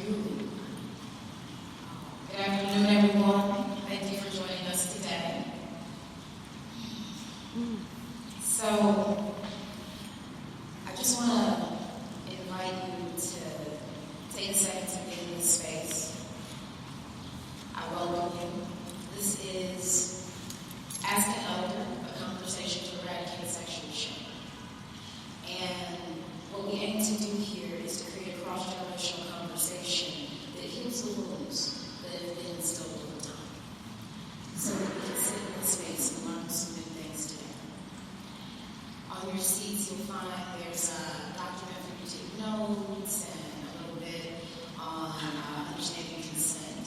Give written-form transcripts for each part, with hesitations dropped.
you. Good afternoon, everyone. Thank you for joining us today. So, I just want to invite you to take a second to be in this space. I welcome you. This is Ask an Elder, a conversation to eradicate sexual shame. And what we aim to do here is to create a cross-generational conversation that heals the wounds that have been instilled over time. So that we can sit in this space and learn some new things today. On your seats, you'll find there's a document for you to take notes and a little bit on understanding consent.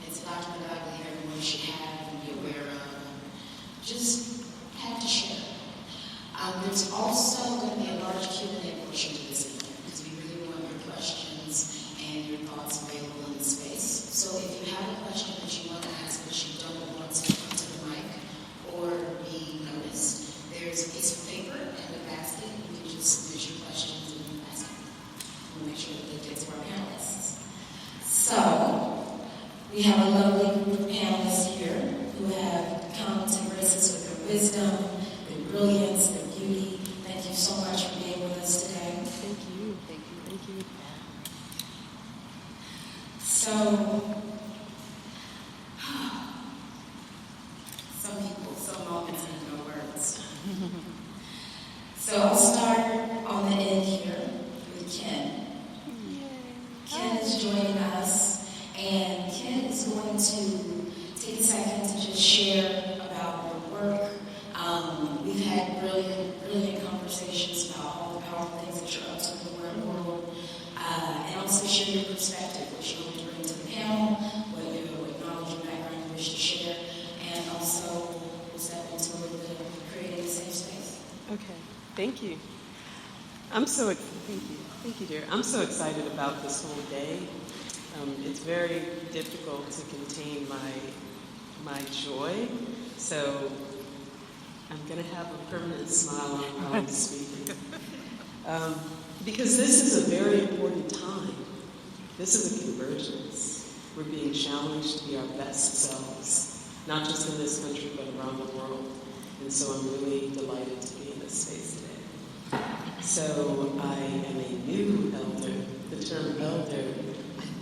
It's a document that I believe everyone should have and be aware of. Just have to share. There's also going to be a large Q&A portion to this evening because we really want your questions and your thoughts available in the space. So if you have a question that you want to ask but you don't want to come to the mic or be noticed, there's a piece of paper and a basket. You can just submit your questions in the basket. We'll make sure that it gets to our panelists. So we have a lovely group of panelists here who have come to grace us with their wisdom, their brilliance, their beauty. Thank you so much for being with us today. Thank you. So, some moments need no words. So I'll start on the end here with Ken. Ken is joining us, and Ken is going to take a second to just share about your work. We've had brilliant conversations about all the powerful things that you're up to in the world, and also share your perspective, what you want to bring to the panel, what knowledge and background you wish to share, and also we'll step into a little bit of creating a safe space. Okay, thank you. Thank you, dear. I'm so excited about this whole day. It's very difficult to contain my joy, so I'm going to have a permanent smile on while I'm speaking. Because this is a very important time. This is a convergence. We're being challenged to be our best selves, not just in this country, but around the world. And so I'm really delighted to be in this space today. So I am a new elder. The term elder,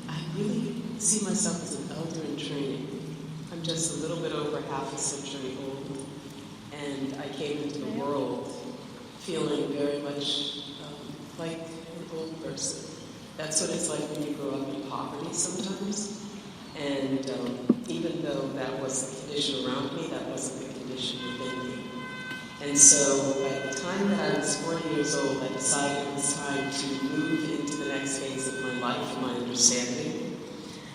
I really see myself as an elder in training. I'm just a little bit over half a century old. And I came into the world feeling very much like an old person. That's what it's like when you grow up in poverty sometimes. And even though that was the condition around me, that wasn't the condition within me. And so by the time that I was 40 years old, I decided it was time to move into the next phase of my life, my understanding.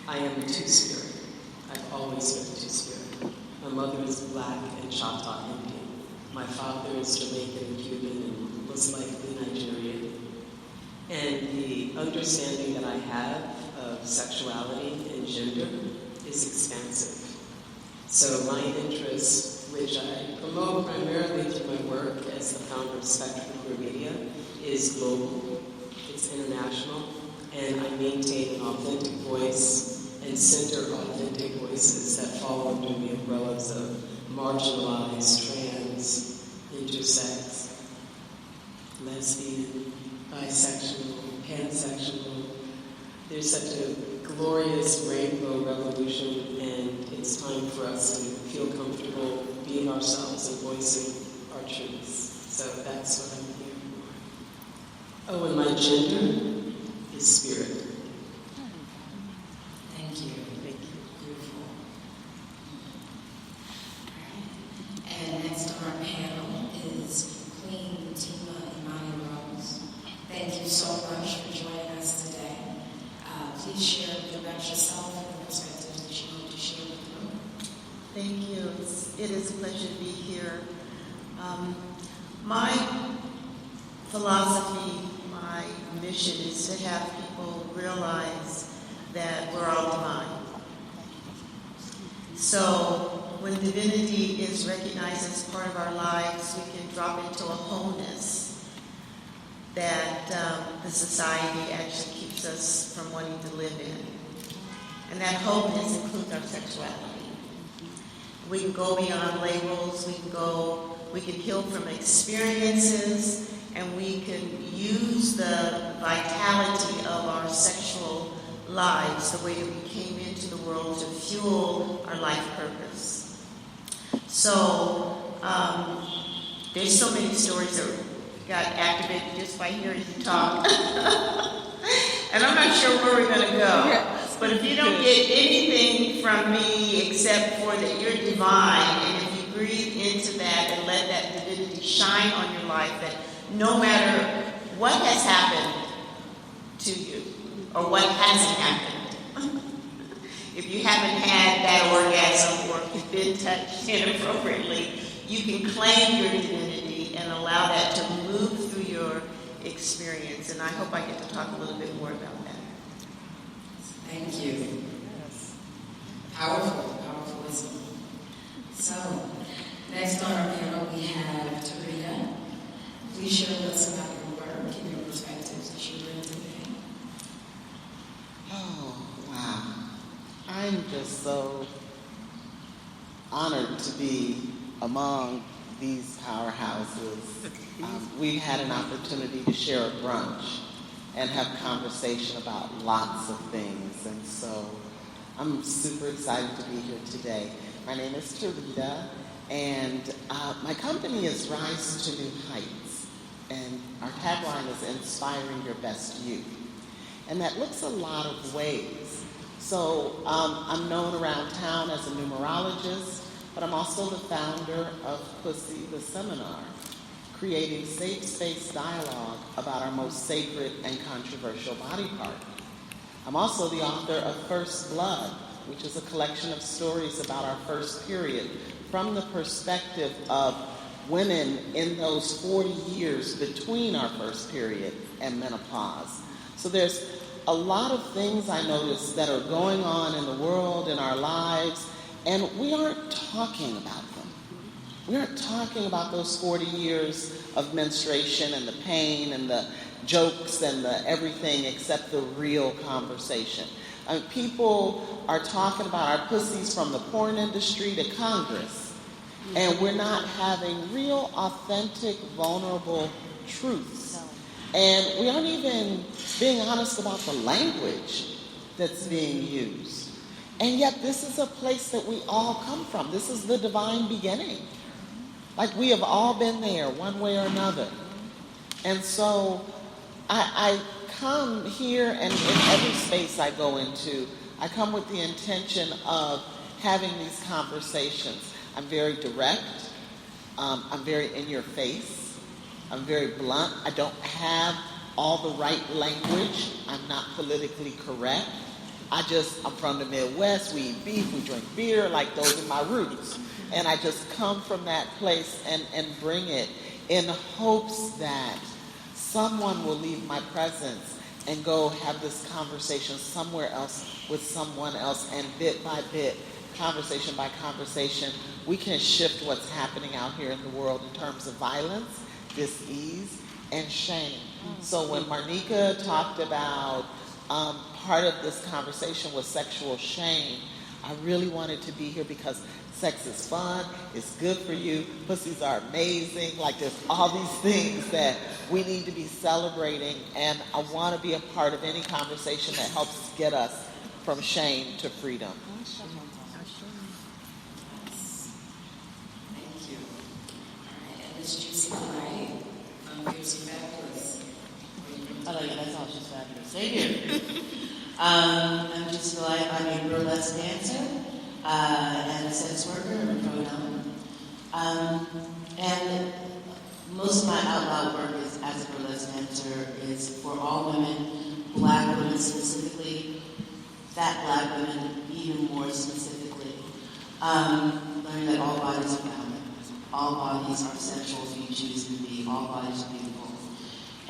I am a two-spirit. I've always been a two-spirit. My mother is Black and Choctaw Indian. My father is Jamaican and Cuban and was likely Nigerian. And the understanding that I have of sexuality and gender is expansive. So my interest, which I promote primarily through my work as the founder of Spectrum Queer Media, is global, it's international, and I maintain an authentic voice and center authentic voices that fall under the umbrellas of marginalized, trans, intersex, lesbian, bisexual, pansexual. There's such a glorious rainbow revolution, and it's time for us to feel comfortable being ourselves and voicing our truths. So that's what I'm here for. Oh, and my gender is spirit. Thank you. Thank you. Beautiful. And next on our panel is Queen Thia. Thank you so much for joining us today. Please share a bit about yourself and the perspectives that you want to share with the room. Thank you. It is a pleasure to be here. My philosophy, my mission is to have people realize that we're all divine. So when divinity is recognized as part of our lives, we can drop into a wholeness that the society actually keeps us from wanting to live in. And that wholeness includes our sexuality. We can go beyond labels, we can heal from experiences, and we can use the vitality of our sexual lives, the way that we came into the world, to fuel our life purpose. So, there's so many stories that got activated just by hearing you talk. And I'm not sure where we're going to go. But if you don't get anything from me except for that you're divine, and if you breathe into that and let that divinity shine on your life, that no matter what has happened to you or what hasn't happened, if you haven't had that orgasm or if you've been touched inappropriately, you can claim your divinity and allow that to move through your experience. And I hope I get to talk a little bit more about that. Thank you. Yes. Powerful wisdom. So, next on our panel we have Thia. Please share with us about your work and your perspectives that you bring today. Oh, wow. I'm just so honored to be among these powerhouses. We've had an opportunity to share a brunch and have conversation about lots of things. And so I'm super excited to be here today. My name is Thia, and my company is Rise to New Heights. And our tagline is Inspiring Your Best You. And that looks a lot of ways. So I'm known around town as a numerologist, but I'm also the founder of Pussy the Seminar, creating safe space dialogue about our most sacred and controversial body part. I'm also the author of First Blood, which is a collection of stories about our first period from the perspective of women in those 40 years between our first period and menopause. So there's a lot of things I notice that are going on in the world, in our lives, and we aren't talking about them. We aren't talking about those 40 years of menstruation and the pain and the jokes and the everything except the real conversation. People are talking about our pussies from the porn industry to Congress, and we're not having real, authentic, vulnerable truths. And we aren't even being honest about the language that's being used. And yet this is a place that we all come from. This is the divine beginning. Like, we have all been there one way or another. And so I come here, and in every space I go into, I come with the intention of having these conversations. I'm very direct. I'm very in your face. I'm very blunt. I don't have all the right language. I'm not politically correct. I'm from the Midwest. We eat beef, we drink beer, like those are my roots. And I just come from that place and bring it in hopes that someone will leave my presence and go have this conversation somewhere else with someone else, and bit by bit, conversation by conversation, we can shift what's happening out here in the world in terms of violence, dis-ease, and shame. So when Marnika talked about part of this conversation was sexual shame, I really wanted to be here because sex is fun, it's good for you, pussies are amazing, like there's all these things that we need to be celebrating, and I want to be a part of any conversation that helps get us from shame to freedom. Thank you. All right, and Ms. Juicy Pie from Fierce and Fabulous. Oh, yeah, that's all, she's fabulous. Thank you. I'm just delighted. I'm a burlesque dancer and a sex worker and a pronoun. And most of my out loud work is as a burlesque dancer is for all women, black women specifically, fat black women even more specifically. Learning that all bodies are valid. All bodies are sexual if you choose to be. All bodies are beautiful.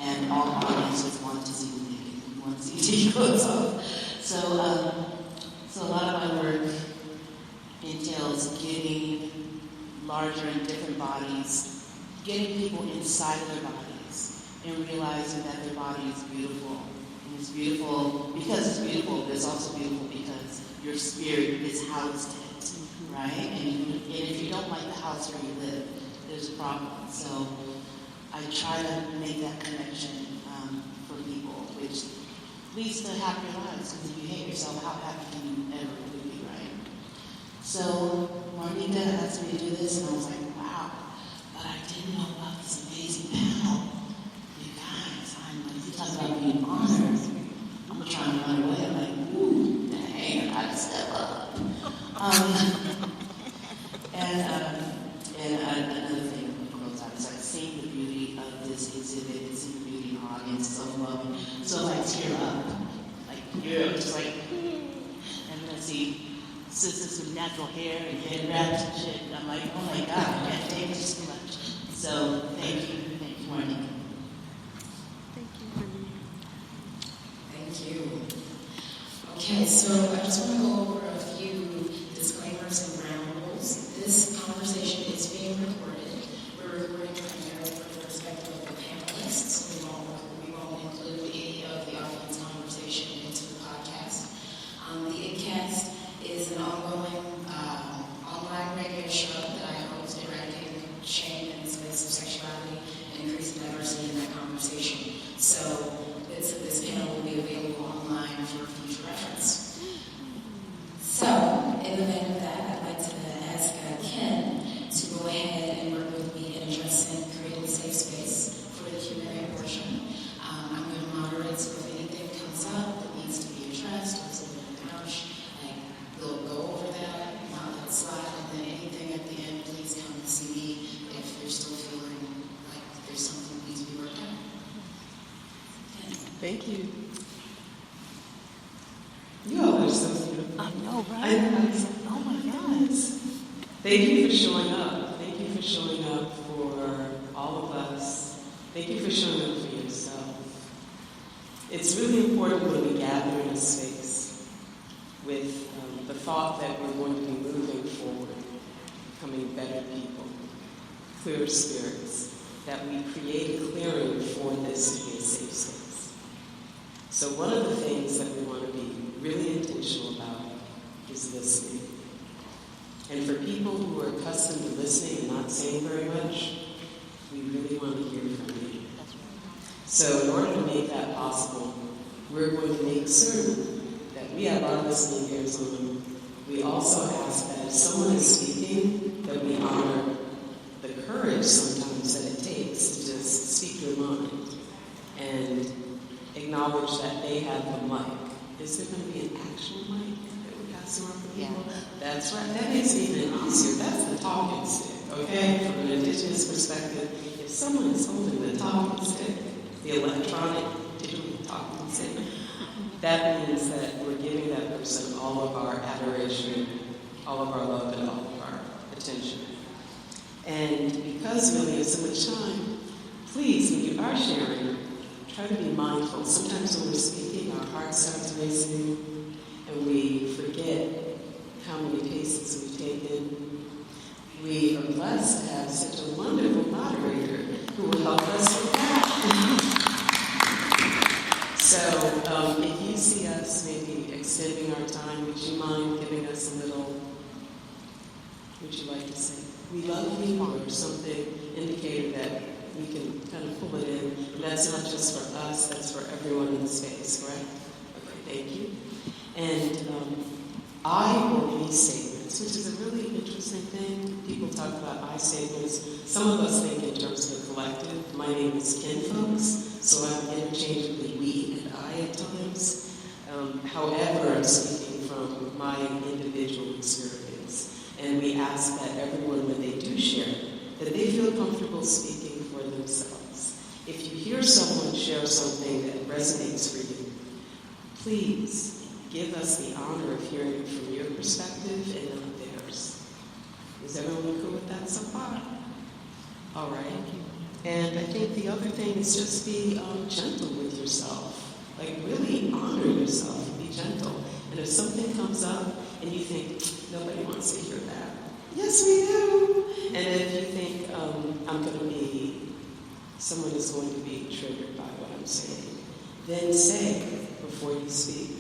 And all audiences want to see the naked, want to see the clothes off. So a lot of my work entails getting larger and different bodies, getting people inside of their bodies, and realizing that their body is beautiful. And it's beautiful because it's beautiful, but it's also beautiful because your spirit is housed in it, right? And if you don't like the house where you live, there's a problem. So I try to make that connection for people, which leads to happier lives. Because if you hate yourself, how happy can you ever really be, right? So Marnika asked me to do this, and I was like, wow, but I didn't know about this amazing panel. You guys, you talk about being honored. I'm trying to run away. I'm like, ooh, dang, I gotta step up. And another thing that goes out is like seeing the beauty of this exhibit and seeing the beauty in the audience, so loving. So if I tear up, like, you're just like, and then I see sisters with natural hair and head wraps and shit. And I'm like, oh my God, I can't take this too much. So thank you, Marnika. Thank you. Okay, so I just want to go over a few disclaimers and ground rules. This conversation is being recorded. We're recording primarily from the perspective of the panelists. We won't include any of the audience conversation into the podcast. The IDCAST is an ongoing online radio show that I host, eradicating shame in the space of sexuality and increasing diversity in that conversation. So this panel will be available online for future reference. So, in the vein of that, I'd like to ask Ken to go ahead and work with me in addressing creating a safe space for the Q&A portion. I'm going to moderate, so if anything comes up that needs to be addressed, or something in the rush, we'll go over that, not let it slide, and then anything at the end, please come and see me if you're still feeling like there's something that needs to be worked out. Thank you. You all are so beautiful. I know, right? Oh my goodness. Thank you for showing up. Thank you for showing up for all of us. Thank you for showing up for yourself. It's really important when we gather in a space with the thought that we're going to be moving forward, becoming better people, clearer spirits, that we create a clearing for this to be a safe space. So one of the things that we want to be really intentional about is listening. And for people who are accustomed to listening and not saying very much, we really want to hear from you. So in order to make that possible, we're going to make certain that we have our listening ears on. We also ask that if someone is speaking, that we honor the courage sometimes that it takes to just speak your mind and acknowledge that they have the mic. Is there going to be an actual mic that we pass around for people? Yeah. That's right. That makes it even easier. That's the talking stick, okay? From an indigenous perspective, if someone is holding the talking stick, the electronic, digital talking stick, that means that we're giving that person all of our adoration, all of our love, and all of our attention. And because we only have so much time, please, when you are sharing, try to be mindful. Sometimes when we're speaking, our heart starts racing, and we forget how many paces we've taken. We are blessed to have such a wonderful moderator who will help us with that. So if you see us maybe extending our time, would you mind giving us a little, would you like to say, we love you, or something indicated that we can kind of pull it in. And that's not just for us, that's for everyone in the space, correct? Okay, thank you. And I or we statements, which is a really interesting thing. People talk about I statements. Some of us think in terms of the collective. My name is Ken, folks, so I'm interchangeably we and I at times. However, I'm speaking from my individual experience. And we ask that everyone, when they do share, that they feel comfortable speaking for themselves. If you hear someone share something that resonates for you, please give us the honor of hearing from your perspective and not theirs. Is everyone cool with that so far? All right. And I think the other thing is just be gentle with yourself. Like really honor yourself and be gentle. And if something comes up and you think, nobody wants to hear that, yes, we do. And if you think, I'm going to be someone is going to be triggered by what I'm saying. Then say before you speak,